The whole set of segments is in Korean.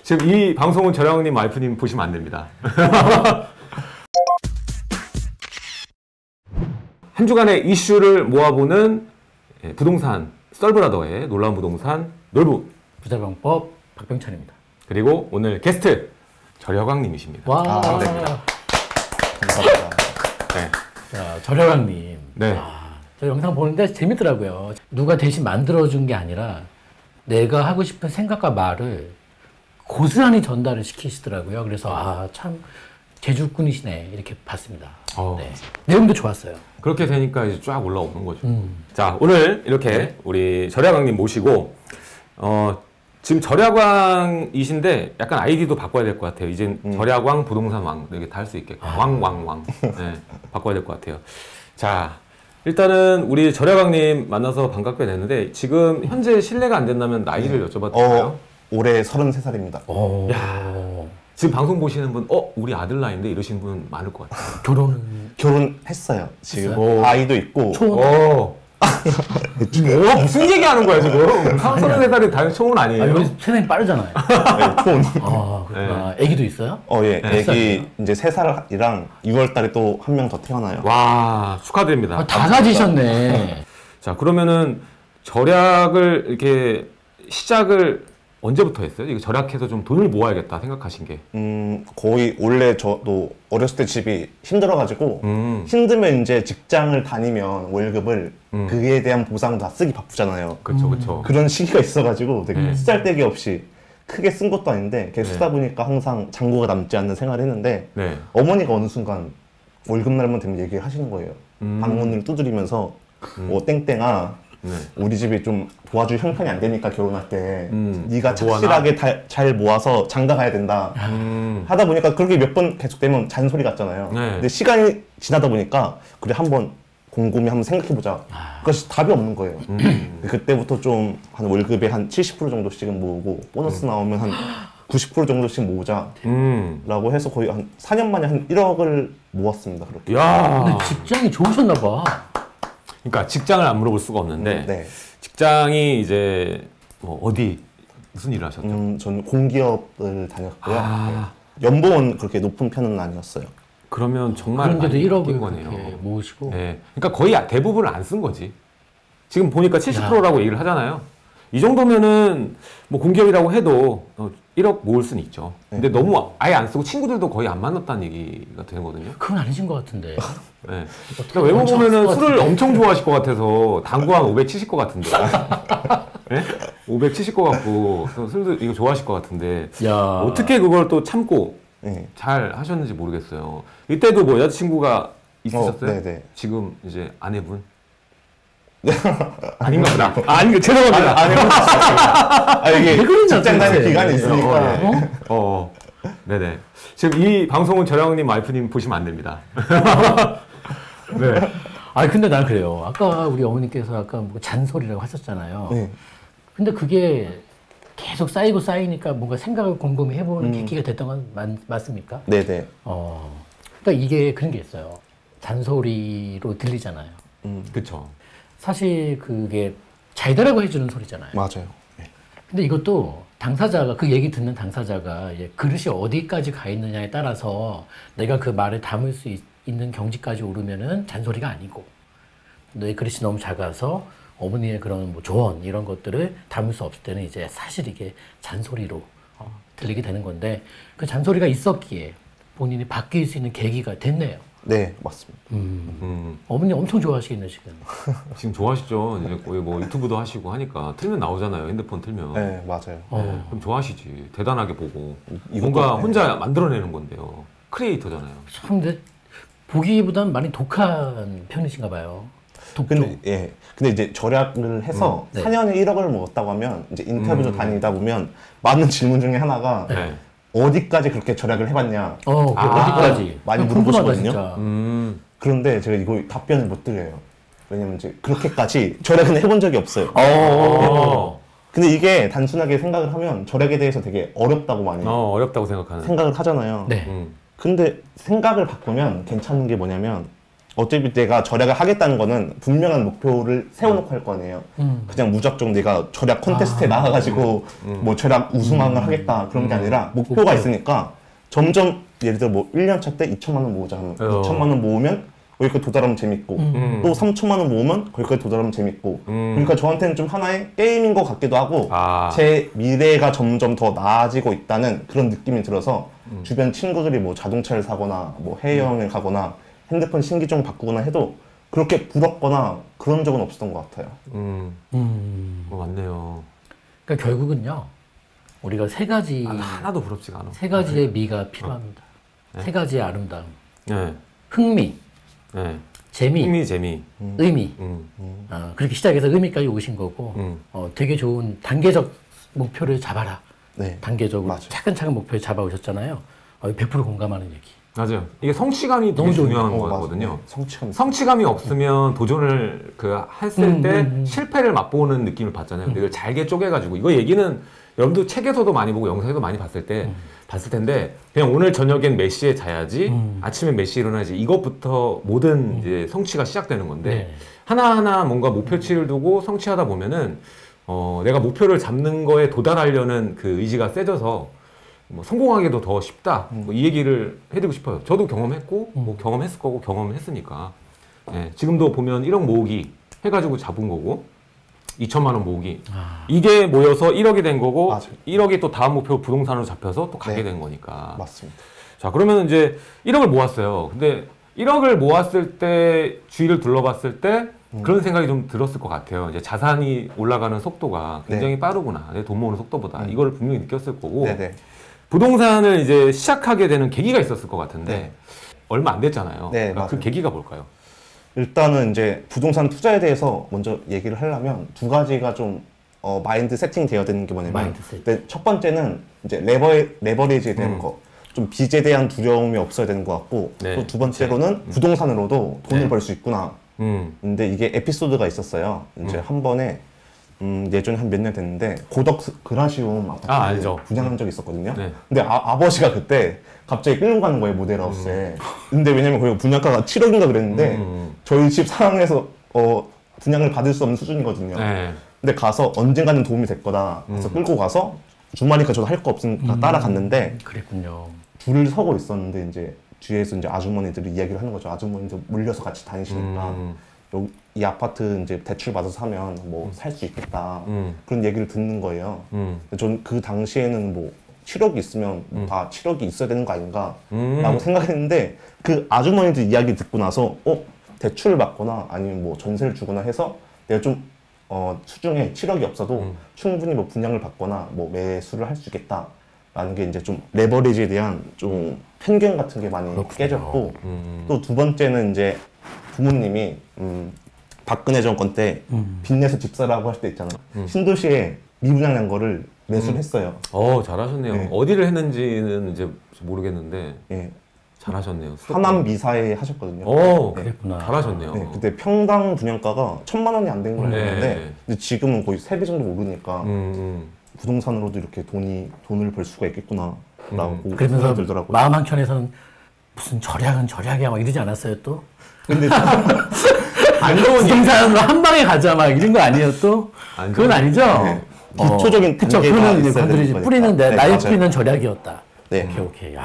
지금 이 방송은 절약님 와이프님 보시면 안 됩니다. 한 주간의 이슈를 모아보는 부동산 썰브라더의 놀라운 부동산 놀부 부자병법 박병찬입니다. 그리고 오늘 게스트 절약왕님이십니다. 와, 감사합니다. 네. 자, 절약왕님. 네. 저 영상 보는데 재밌더라고요. 누가 대신 만들어준 게 아니라 내가 하고 싶은 생각과 말을 고스란히 전달을 시키시더라고요. 그래서 참 재주꾼이시네 이렇게 봤습니다. 네. 내용도 좋았어요. 그렇게 되니까 이제 쫙 올라오는 거죠. 자, 오늘 이렇게 우리 절약왕님 모시고 지금 절약왕이신데 약간 아이디도 바꿔야 될 것 같아요. 이제 절약왕, 부동산 왕 이렇게 다 할 수 있게 왕 네, 바꿔야 될 것 같아요. 자, 일단은 우리 절약왕님 만나서 반갑게 됐는데 지금 현재 실례가 안 된다면 나이를 여쭤봐도 될까요? 올해 33살입니다. 야, 지금 방송 보시는 분, 우리 아들 나이인데 이러시는 분 많을 것 같아요. 결혼했어요. 지금 했어요? 아이도 있고. 무슨 얘기 하는 거야, 지금? 33살이 당연히 초은 아니에요. 여기 세상이 빠르잖아요. 네, 초혼. 그렇구나. 애기도 있어요? 예. 몇 애기 살이에요? 이제 3살이랑 6월 달에 또 한 명 더 태어나요. 와, 축하드립니다. 다 가지셨네. 자, 그러면은 절약을 이렇게 시작을 언제부터 했어요? 이거 절약해서 좀 돈을 모아야겠다 생각하신 게. 거의 원래 저도 어렸을 때 집이 힘들어가지고 힘들면 이제 직장을 다니면 월급을 그에 대한 보상 다 쓰기 바쁘잖아요. 그렇죠. 그런 시기가 있어가지고 되게 쓰잘데기 없이 크게 쓴 것도 아닌데 계속 쓰다 보니까 항상 잔고가 남지 않는 생활을 했는데 네. 어머니가 어느 순간 월급 날만 되면 얘기를 하시는 거예요. 방문을 두드리면서 땡땡아 네. 우리 집이 좀 도와줄 형편이 안 되니까 결혼할 때 네가 모아놔. 착실하게 잘 모아서 장가 가야 된다 하다 보니까 그렇게 몇 번 계속되면 잔소리 같잖아요. 네. 근데 시간이 지나다 보니까 그래 한번 곰곰이 한번 생각해보자. 그것이 답이 없는 거예요. 그때부터 좀 한 월급의 한 70% 정도씩은 모으고 보너스 나오면 한 90% 정도씩 모으자 라고 해서 거의 한 4년 만에 한 1억을 모았습니다. 그렇게. 야. 근데 직장이 좋으셨나 봐. 그러니까 직장을 안 물어볼 수가 없는데 네. 직장이 이제 뭐 어디 무슨 일을 하셨죠? 저는 공기업을 다녔고요. 아. 네. 연봉은 그렇게 높은 편은 아니었어요. 그러면 정말 그런데도 많이 1억을 바뀐 거네요. 그렇게 모으시고. 네. 그러니까 거의 대부분을 안 쓴 거지. 지금 보니까 70%라고 얘기를 하잖아요. 이 정도면은 뭐 공기업이라고 해도 1억 모을 수는 있죠. 근데 너무 아예 안 쓰고 친구들도 거의 안 만났다는 얘기가 되거든요. 그건 아니신 것 같은데. 네. 그러니까 외모 보면은 술을 엄청 좋아하실 것 같아서 당구 한 500 치실 것 같은데. 네? 500 치실 것 같고 술도 이거 좋아하실 것 같은데 야. 어떻게 그걸 또 참고 네. 잘 하셨는지 모르겠어요. 이때도 뭐 여자친구가 있으셨어요? 네네. 지금 이제 아내분? 아닌가 보다. 아니, 죄송합니다. 이게 왜 그러냐, 직장 다닐 도대체. 기간이 있으니까. 네네. 지금 이 방송은 절약님 와이프님 보시면 안 됩니다. 네. 근데 난 그래요. 아까 우리 어머니께서 아까 뭐 잔소리라고 하셨잖아요. 네. 근데 그게 계속 쌓이고 쌓이니까 뭔가 생각을 곰곰이 해보는 계기가 됐던 건 맞습니까? 네네. 그러니까 이게 그런 게 있어요. 잔소리로 들리잖아요. 그쵸. 사실 그게 잘 되라고 해주는 소리잖아요. 맞아요. 네. 근데 이것도 당사자가, 그 얘기 듣는 당사자가 이제 그릇이 어디까지 가 있느냐에 따라서 내가 그 말을 담을 수 있는 경지까지 오르면은 잔소리가 아니고, 너의 그릇이 너무 작아서 어머니의 그런 뭐 조언 이런 것들을 담을 수 없을 때는 이제 사실 이게 잔소리로 들리게 되는 건데, 그 잔소리가 있었기에 본인이 바뀔 수 있는 계기가 됐네요. 네, 맞습니다. 어머니 엄청 좋아하시겠네 지금. 지금 좋아하시죠? 이제 거의 뭐 유튜브도 하시고 하니까 틀면 나오잖아요. 핸드폰 틀면. 네, 맞아요. 네, 그럼 좋아하시지. 대단하게 보고. 이것도, 뭔가 네. 혼자 만들어내는 건데요. 크리에이터잖아요. 참 근데 보기보단 많이 독한 편이신가 봐요. 독도. 근데 이제 절약을 해서 네. 4년에 1억을 먹었다고 하면 이제 인터뷰도 다니다 보면 많은 질문 중에 하나가 네. 어디까지 그렇게 절약을 해봤냐 어디까지? 많이 궁금하다, 물어보시거든요. 진짜. 그런데 제가 이거 답변을 못 드려요. 왜냐면 이제 그렇게까지 절약은 해본 적이 없어요. 근데 이게 단순하게 생각을 하면 절약에 대해서 되게 어렵다고 많이 어렵다고 생각하는. 생각을 하잖아요. 네. 근데 생각을 바꾸면 괜찮은 게 뭐냐면 어차피 내가 절약을 하겠다는 거는 분명한 목표를 세워놓고 할 거 아니에요. 그냥 무작정 내가 절약 콘테스트에 나가가지고 뭐 절약 우승왕을 하겠다 그런 게 아니라 목표가 있으니까 점점 예를 들어 뭐 1년 차 때 2천만 원 모으자 하면 2천만 원 모으면 거기까지 도달하면 재밌고 또 3천만 원 모으면 거기까지 도달하면 재밌고 그러니까 저한테는 좀 하나의 게임인 것 같기도 하고 제 미래가 점점 더 나아지고 있다는 그런 느낌이 들어서 주변 친구들이 뭐 자동차를 사거나 뭐 해외여행을 가거나 핸드폰 신기종 바꾸거나 해도 그렇게 부럽거나 그런 적은 없었던 것 같아요. 맞네요. 그러니까 결국은요, 우리가 세 가지, 하나도 부럽지가 않아. 세 가지의 미가 필요합니다. 세 가지의 아름다움. 네. 흥미, 네. 재미, 흥미, 재미. 의미. 그렇게 시작해서 의미까지 오신 거고, 되게 좋은 단계적 목표를 잡아라. 네. 단계적으로 맞아요. 차근차근 목표를 잡아오셨잖아요. 100% 공감하는 얘기. 맞아요. 이게 성취감이 되게 중요한 거거든요. 맞아요. 성취감. 성취감이 없으면 도전을 했을 때 실패를 맛보는 느낌을 받잖아요. 근데 이걸 잘게 쪼개가지고 이거 얘기는 여러분도 책에서도 많이 보고 영상에도 많이 봤을 텐데 그냥 오늘 저녁엔 몇 시에 자야지, 아침엔 몇 시에 일어나야지 이것부터 모든 이제 성취가 시작되는 건데 네. 하나하나 뭔가 목표치를 두고 성취하다 보면은 내가 목표를 잡는 거에 도달하려는 그 의지가 세져서 뭐 성공하기도 더 쉽다. 뭐이 얘기를 해드리고 싶어요. 저도 경험했고, 뭐 경험했을 거고, 경험을 했으니까. 예, 지금도 보면 1억 모으기 해가지고 잡은 거고, 2천만 원 모으기. 이게 모여서 1억이 된 거고, 맞아요. 1억이 또 다음 목표 부동산으로 잡혀서 또 가게 네. 된 거니까. 맞습니다. 자, 그러면 이제 1억을 모았어요. 근데 1억을 모았을 때, 주위를 둘러봤을 때, 그런 생각이 좀 들었을 것 같아요. 이제 자산이 올라가는 속도가 굉장히 빠르구나. 내 돈 모으는 속도보다. 이걸 분명히 느꼈을 거고. 네네. 부동산을 이제 시작하게 되는 계기가 있었을 것 같은데 네. 얼마 안 됐잖아요. 네, 그러니까 그 맞아요. 계기가 뭘까요? 일단은 이제 부동산 투자에 대해서 먼저 얘기를 하려면 두 가지가 좀 마인드 세팅 되어야 되는 게 뭐냐면 마인드 세팅. 근데 첫 번째는 이제 레버리지에 대한 거. 좀 빚에 대한 두려움이 없어야 되는 것 같고 네. 또 두 번째로는 부동산으로도 돈을 네. 벌 수 있구나. 근데 이게 에피소드가 있었어요. 이제 한 번에 예전에 한 몇 년 됐는데 고덕 그라시움 아파트 알죠. 분양한 적이 있었거든요. 네. 근데 아버지가 그때 갑자기 끌고 가는 거예요, 모델하우스에. 근데 왜냐면 거기 분양가가 7억인가 그랬는데 저희 집 상황에서 분양을 받을 수 없는 수준이거든요. 네. 근데 가서 언젠가는 도움이 될 거다. 그래서 끌고 가서 주말이니까 저도 할 거 없으니까 따라갔는데 그랬군요. 줄을 서고 있었는데 이제 뒤에서 이제 아주머니들이 이야기를 하는 거죠. 아주머니들 몰려서 같이 다니시니까 이 아파트 이제 대출 받아서 사면 뭐 살 수 있겠다. 그런 얘기를 듣는 거예요. 저는 그 당시에는 뭐 7억이 있으면 다 7억이 있어야 되는 거 아닌가 라고 생각했는데 그 아주머니들 이야기 듣고 나서 대출을 받거나 아니면 뭐 전세를 주거나 해서 내가 좀 수중에 7억이 없어도 충분히 뭐 분양을 받거나 뭐 매수를 할 수 있겠다 라는 게 이제 좀 레버리지에 대한 좀 편견 같은 게 많이 깨졌고 또 두 번째는 이제 부모님이 박근혜 정권 때 빚내서 집 사라고 할 때 있잖아요. 신도시에 미분양한 거를 매수를 했어요. 잘하셨네요. 네. 어디를 했는지는 이제 모르겠는데 예. 잘하셨네요. 하남 미사에 하셨거든요. 그랬구나. 잘하셨네요. 네, 그때 평당 분양가가 1,000만 원이 안 된 걸로 네. 알았는데 근데 지금은 거의 3배 정도 오르니까 부동산으로도 이렇게 돈을 벌 수가 있겠구나 라고 그러면서 생각이 들더라고요. 마음 한켠에서는 무슨 절약은 절약이야 막 이러지 않았어요 또? 근데 안 좋은 부동산으로 한 방에 가자 막 이런 거 아니에요 또? 안 그건 좋은 아니죠? 네. 기초적인 그쵸. 단계가 그거는 이제 있어야 건드리지. 되는 뿌리는 거니까. 네, 나의 맞아요. 뿌리는 절약이었다. 네. 오케이.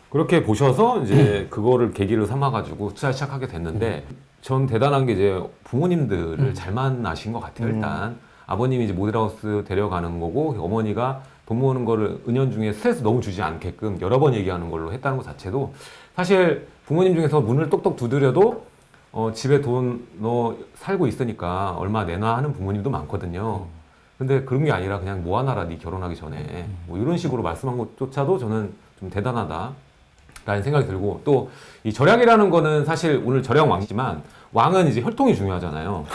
그렇게 보셔서 이제 그거를 계기로 삼아가지고 투자 시작하게 됐는데 전 대단한 게 이제 부모님들을 잘 만나신 것 같아요. 일단 아버님이 이제 모델하우스 데려가는 거고 어머니가 돈 모으는 거를 은연중에 스트레스 너무 주지 않게끔 여러 번 얘기하는 걸로 했다는 것 자체도 사실 부모님 중에서 문을 똑똑 두드려도 집에 돈 너 살고 있으니까 얼마 내놔 하는 부모님도 많거든요. 근데 그런 게 아니라 그냥 모아놔라 네 결혼하기 전에 뭐 이런 식으로 말씀한 것조차도 저는 좀 대단하다 라는 생각이 들고 또 이 절약이라는 거는 사실 오늘 절약 왕이지만 왕은 이제 혈통이 중요하잖아요.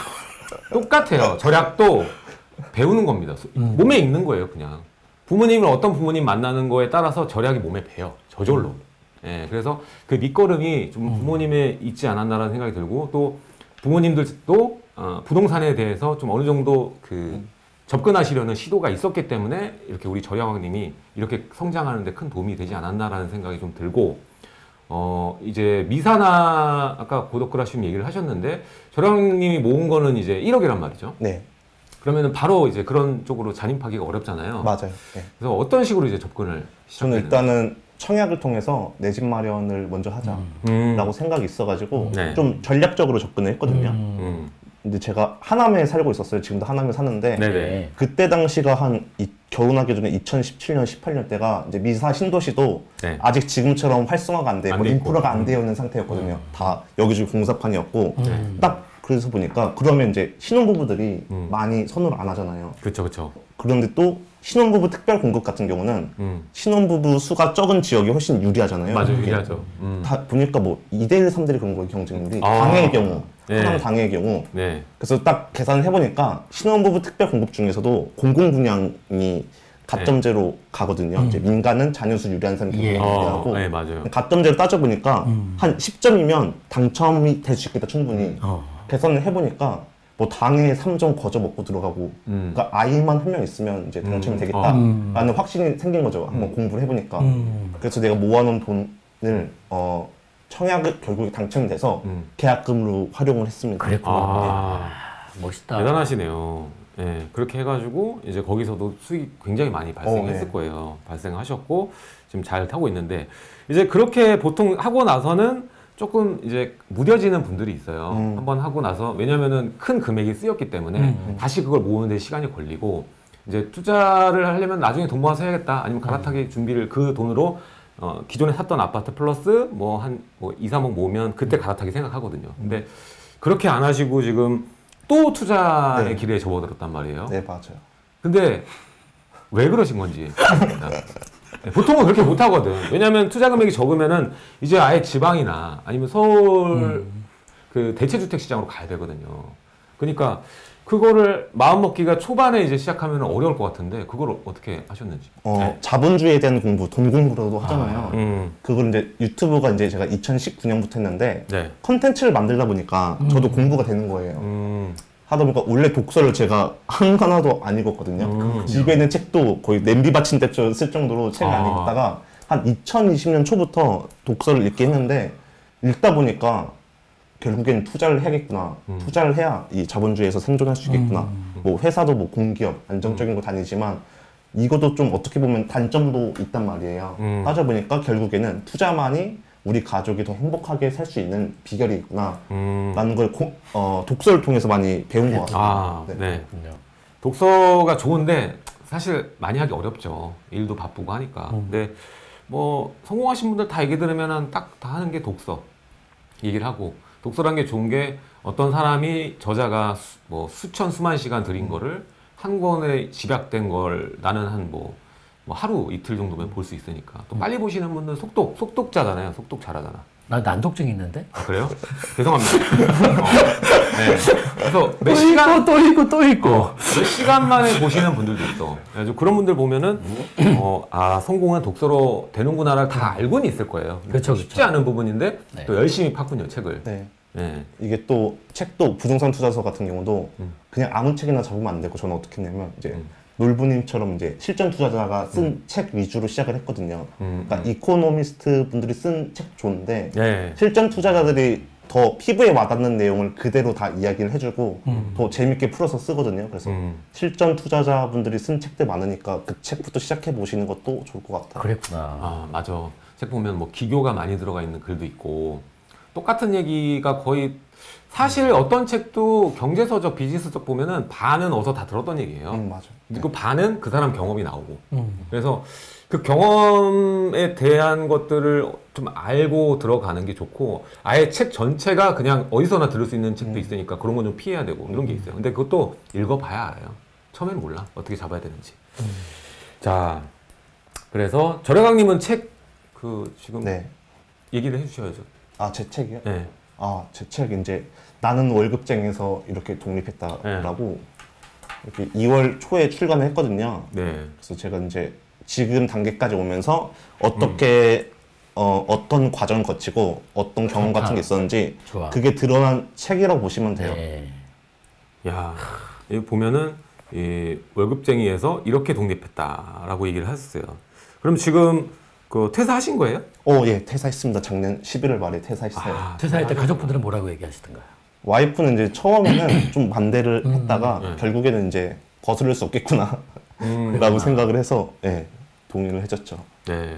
똑같아요. 절약도 배우는 겁니다. 몸에 있는 거예요, 그냥. 부모님을 어떤 부모님 만나는 거에 따라서 절약이 몸에 배요. 저절로. 예, 그래서 그 밑거름이 좀 부모님에 있지 않았나라는 생각이 들고 또 부모님들도 부동산에 대해서 좀 어느 정도 접근하시려는 시도가 있었기 때문에 이렇게 우리 절약왕님이 이렇게 성장하는 데 큰 도움이 되지 않았나라는 생각이 좀 들고 이제 미사나 아까 고독그라슘 얘기를 하셨는데 저랑님이 모은 거는 이제 1억이란 말이죠. 네, 그러면은 바로 이제 그런 쪽으로 잔입하기가 어렵잖아요. 맞아요. 네. 그래서 어떤 식으로 이제 접근을 저는 시작하는? 일단은 청약을 통해서 내 집 마련을 먼저 하자라고 생각이 있어가지고 네. 좀 전략적으로 접근을 했거든요. 근데 제가 하남에 살고 있었어요. 지금도 하남에 사는데 네네. 그때 당시가 결혼하기 전에 2017년, 18년 때가 이제 미사 신도시도 네. 아직 지금처럼 활성화가 안 되고 안 돼 있고. 인프라가 안 되어 있는 상태였거든요. 다 여기저기 공사판이었고 딱 그래서 보니까 그러면 이제 신혼부부들이 많이 선호를 안 하잖아요. 그렇죠, 그렇죠. 그런데 또 신혼부부 특별 공급 같은 경우는 신혼부부 수가 적은 지역이 훨씬 유리하잖아요. 맞아요, 이게 유리하죠. 다 보니까 뭐 2대1, 3대1 그런 거예요, 경쟁률이. 아. 당해의 경우, 네. 하남 당해의 경우. 네. 그래서 딱 계산을 해보니까 신혼부부 특별 공급 중에서도 공공분양이 가점제로 가거든요. 이제 민간은 자녀수 유리한 사람이 예. 공공분양하고 네, 맞아요. 가점제로 따져보니까 한 10점이면 당첨이 될 수 있겠다, 충분히. 계산을 해보니까 뭐 당해 3점 거저 먹고 들어가고 그러니까 아이만 한 명 있으면 이제 당첨이 되겠다라는 확신이 생긴 거죠. 한번 공부를 해보니까. 그래서 내가 모아놓은 돈을 청약을 결국에 당첨돼서 계약금으로 활용을 했습니다. 그랬구나. 아, 멋있다. 대단하시네요. 네, 그렇게 해가지고 이제 거기서도 수익 굉장히 많이 발생했을 네. 거예요. 발생하셨고 지금 잘 타고 있는데 이제 그렇게 보통 하고 나서는 조금 이제 무뎌지는 분들이 있어요. 한번 하고 나서 왜냐면은 큰 금액이 쓰였기 때문에 다시 그걸 모으는데 시간이 걸리고 이제 투자를 하려면 나중에 돈 모아서 해야겠다 아니면 갈아타기 준비를 그 돈으로 기존에 샀던 아파트 플러스 뭐 2, 3억 모으면 그때 갈아타기 생각하거든요. 근데 그렇게 안 하시고 지금 또 투자의 네. 길에 접어들었단 말이에요. 네, 맞아요. 근데 왜 그러신 건지 모르겠습니다. 네, 보통은 그렇게 못 하거든. 왜냐하면 투자 금액이 적으면은 이제 아예 지방이나 아니면 서울 그 대체주택 시장으로 가야 되거든요. 그러니까 그거를 마음 먹기가 초반에 이제 시작하면 어려울 것 같은데 그걸 어떻게 하셨는지. 네. 자본주의에 대한 공부, 돈 공부라도 하잖아요. 그걸 이제 유튜브가 이제 제가 2019년부터 했는데 네. 컨텐츠를 만들다 보니까 저도 공부가 되는 거예요. 하다 보니까 원래 독서를 제가 한 하나도 안 읽었거든요. 집에 있는 책도 거의 냄비 받친 때쯤 쓸 정도로 책을 안 읽다가 한 2020년 초부터 독서를 읽게 했는데 읽다 보니까 결국엔 투자를 해야겠구나. 투자를 해야 이 자본주의에서 생존할 수 있겠구나. 뭐 회사도 뭐 공기업 안정적인 거 다니지만 이것도 좀 어떻게 보면 단점도 있단 말이에요. 따져보니까 결국에는 투자만이 우리 가족이 더 행복하게 살 수 있는 비결이 있구나 라는 걸 독서를 통해서 많이 배운 것 같습니다. 아, 네. 독서가 좋은데 사실 많이 하기 어렵죠. 일도 바쁘고 하니까. 근데 뭐 성공하신 분들 다 얘기 들으면 딱 다 하는 게 독서 얘기를 하고 독서란 게 좋은 게 어떤 사람이 저자가 뭐 수천 수만 시간 들인 거를 한 권에 집약된 걸 나는 한 뭐 하루 이틀 정도면 볼 수 있으니까 또 빨리 보시는 분들은 속독자잖아요. 속독 잘하잖아. 나 난독증 있는데? 아, 그래요? 죄송합니다. 네. 그래서 몇 시간 또 있고 또 있고. 몇 시간 만에 보시는 분들도 있어. 그래서 그런 분들 보면은 성공은 독서로 되는구나를 다 알고는 있을 거예요. 그렇죠, 쉽지 그렇죠. 않은 부분인데 네. 또 열심히 팠군요 책을. 네. 네. 이게 또 책도 부동산 투자서 같은 경우도 그냥 아무 책이나 잡으면 안 되고 저는 어떻게 했냐면 이제 놀부님처럼 이제 실전 투자자가 쓴 책 위주로 시작을 했거든요. 그러니까 이코노미스트 분들이 쓴 책 좋은데 네. 실전 투자자들이 더 피부에 와닿는 내용을 그대로 다 이야기를 해주고 더 재밌게 풀어서 쓰거든요. 그래서 실전 투자자분들이 쓴 책들 많으니까 그 책부터 시작해 보시는 것도 좋을 것 같아요. 그랬구나. 아 맞아. 책 보면 뭐 기교가 많이 들어가 있는 글도 있고 똑같은 얘기가 거의 사실 어떤 책도 경제서적 비즈니스적 보면은 반은 어디서 다 들었던 얘기예요. 맞아. 그리고 반은 그 사람 경험이 나오고. 그래서 그 경험에 대한 것들을 좀 알고 들어가는 게 좋고 아예 책 전체가 그냥 어디서나 들을 수 있는 책도 있으니까 그런 건 좀 피해야 되고 이런 게 있어요. 근데 그것도 읽어봐야 알아요. 처음엔 몰라. 어떻게 잡아야 되는지. 자, 그래서 절약왕님은 책 지금 네. 얘기를 해주셔야죠. 아, 제 책이요? 네. 아, 제 책 이제 나는 월급쟁이에서 이렇게 독립했다라고 이렇게 2월 초에 출간을 했거든요. 네. 그래서 제가 이제 지금 단계까지 오면서 어떻게 어떤 과정을 거치고 어떤 경험 같은 게 있었는지 좋아. 그게 드러난 책이라고 보시면 돼요. 네. 야, 여기 보면은 이 월급쟁이에서 이렇게 독립했다라고 얘기를 하셨어요. 그럼 지금 그 퇴사하신 거예요? 예, 퇴사했습니다. 작년 11월 말에 퇴사했어요. 퇴사할 때 가족분들은 뭐라고 얘기하시던가요? 와이프는 이제 처음에는 좀 반대를 했다가 결국에는 이제 거스를 수 없겠구나 라고 생각을 해서 예, 동의를 해줬죠. 네.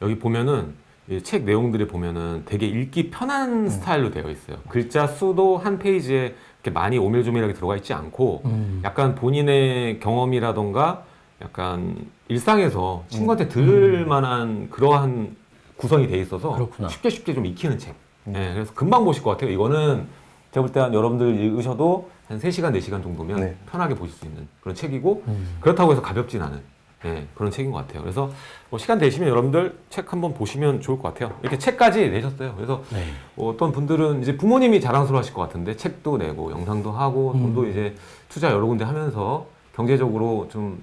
여기 보면은 이 책 내용들이 보면은 되게 읽기 편한 스타일로 되어 있어요. 글자 수도 한 페이지에 이렇게 많이 오밀조밀하게 들어가 있지 않고 약간 본인의 경험이라던가 약간 일상에서 친구한테 들을 만한 그러한 구성이 돼 있어서 그렇구나. 쉽게 좀 익히는 책. 네, 그래서 금방 보실 것 같아요. 이거는 제가 볼 때 한 여러분들 읽으셔도 한 3시간, 4시간 정도면 네. 편하게 보실 수 있는 그런 책이고 그렇다고 해서 가볍진 않은 네, 그런 책인 것 같아요. 그래서 뭐 시간 되시면 여러분들 책 한번 보시면 좋을 것 같아요. 이렇게 책까지 내셨어요. 그래서 네. 어떤 분들은 이제 부모님이 자랑스러워 하실 것 같은데 책도 내고 영상도 하고 돈도 이제 투자 여러 군데 하면서 경제적으로 좀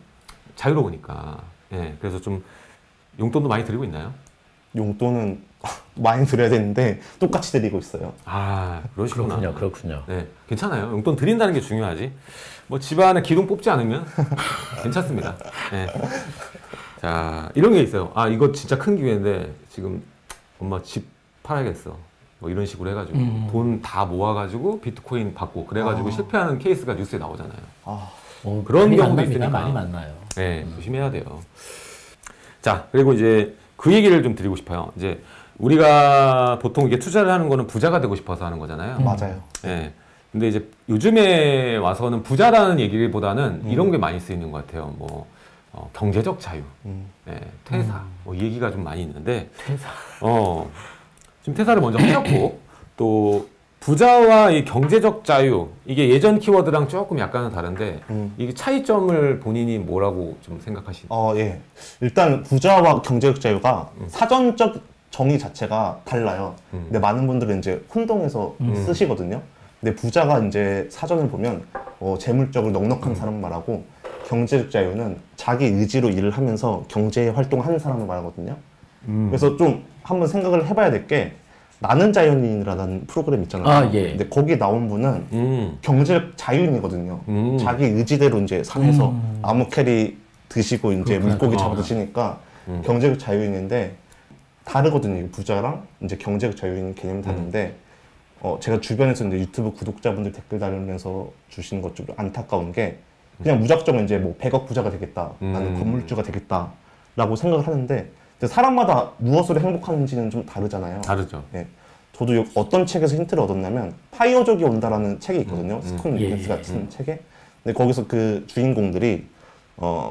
자유로우니까 예, 그래서 좀 용돈도 많이 드리고 있나요? 용돈은 많이 드려야 되는데 똑같이 드리고 있어요. 아, 그러시구나. 그렇군요. 네, 괜찮아요. 용돈 드린다는 게 중요하지. 뭐 집안에 기둥 뽑지 않으면 괜찮습니다. 네. 자, 이런 게 있어요. 아, 이거 진짜 큰 기회인데 지금 엄마 집 팔아야겠어. 뭐 이런 식으로 해가지고 돈 다 모아가지고 비트코인 받고 그래가지고 실패하는 케이스가 뉴스에 나오잖아요. 그런 많이 경우도 만납니다. 있으니까. 많이 만나요. 네, 조심해야 돼요. 자, 그리고 이제 그 얘기를 좀 드리고 싶어요. 이제 우리가 보통 이게 투자를 하는 거는 부자가 되고 싶어서 하는 거잖아요. 맞아요. 네. 근데 이제 요즘에 와서는 부자라는 얘기보다는 이런 게 많이 쓰이는 것 같아요. 뭐 경제적 자유, 네, 퇴사, 뭐 이 얘기가 좀 많이 있는데 퇴사. 지금 퇴사를 먼저 하셨고 또 부자와 이 경제적 자유 이게 예전 키워드랑 조금 약간은 다른데 이게 차이점을 본인이 뭐라고 좀 생각하시나요? 예. 일단 부자와 경제적 자유가 사전적 정의 자체가 달라요. 근데 많은 분들은 이제 혼동해서 쓰시거든요. 근데 부자가 이제 사전을 보면 재물적으로 넉넉한 사람 말하고 경제적 자유는 자기 의지로 일을 하면서 경제 활동을 하는 사람을 말하거든요. 그래서 좀 한번 생각을 해봐야 될 게 나는 자연인이라는 프로그램 있잖아요. 예. 근데 거기 나온 분은 경제적 자유인이거든요. 자기 의지대로 이제 산에서 아무 캐리 드시고 이제 그렇구나. 물고기 잡아 드시니까 경제적 자유인인데 다르거든요. 부자랑 이제 경제적 자유인 개념이 다른데 제가 주변에서 이제 유튜브 구독자분들 댓글 달면서 주시는 것 좀 안타까운 게 그냥 무작정 이제 뭐 100억 부자가 되겠다, 나는 건물주가 되겠다라고 생각을 하는데 근데 사람마다 무엇으로 행복한지는 좀 다르잖아요. 다르죠. 예. 저도 어떤 책에서 힌트를 얻었냐면 파이어족이 온다라는 책이 있거든요. 스콘 리켄스 같은 책에. 근데 거기서 그 주인공들이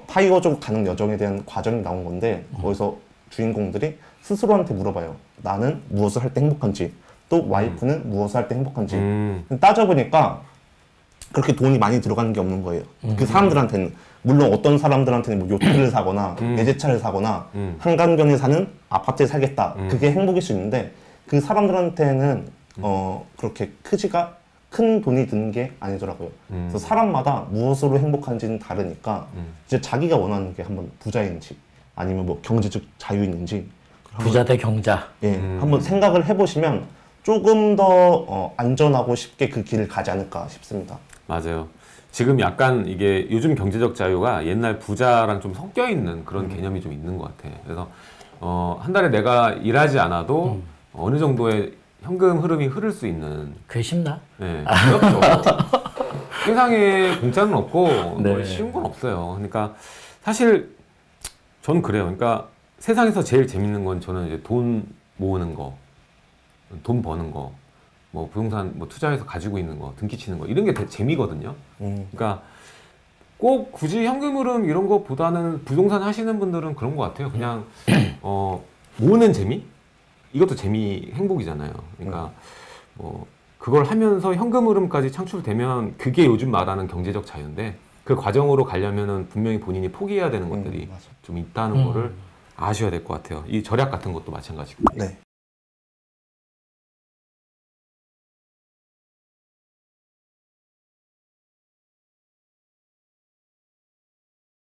파이어족 가는 여정에 대한 과정이 나온 건데 거기서 주인공들이 스스로한테 물어봐요. 나는 무엇을 할 때 행복한지, 또 와이프는 무엇을 할 때 행복한지. 따져보니까 그렇게 돈이 많이 들어가는 게 없는 거예요. 그 사람들한테는. 물론 어떤 사람들한테는 뭐 요트를 사거나 외제차를 사거나 한강변에 사는 아파트에 살겠다. 그게 행복일 수 있는데 그 사람들한테는 그렇게 크지가 큰 돈이 드는 게 아니더라고요. 그래서 사람마다 무엇으로 행복한지는 다르니까 이제 자기가 원하는 게 한번 부자인지 아니면 뭐 경제적 자유인지 부자 대 경자. 예, 한번 생각을 해보시면 조금 더 안전하고 쉽게 그 길을 가지 않을까 싶습니다. 맞아요. 지금 약간 이게 요즘 경제적 자유가 옛날 부자랑 좀 섞여 있는 그런 개념이 좀 있는 것 같아. 그래서 한 달에 내가 일하지 않아도 어느 정도의 현금 흐름이 흐를 수 있는. 그게 쉽나? 네, 어렵죠. 세상에 공짜는 없고 네. 뭐 쉬운 건 없어요. 그러니까 사실 저는 그래요. 그러니까 세상에서 제일 재밌는 건 저는 이제 돈 모으는 거, 돈 버는 거, 뭐 부동산 뭐 투자해서 가지고 있는 거, 등기 치는 거 이런 게 되게 재미거든요. 그러니까 꼭 굳이 현금 흐름 이런 거보다는 부동산 하시는 분들은 그런 것 같아요. 그냥 모으는 재미? 이것도 재미, 행복이잖아요. 그러니까 뭐 그걸 하면서 현금 흐름까지 창출되면 그게 요즘 말하는 경제적 자유인데 그 과정으로 가려면은 분명히 본인이 포기해야 되는 것들이 맞아. 좀 있다는 거를 아셔야 될 것 같아요. 이 절약 같은 것도 마찬가지고. 네.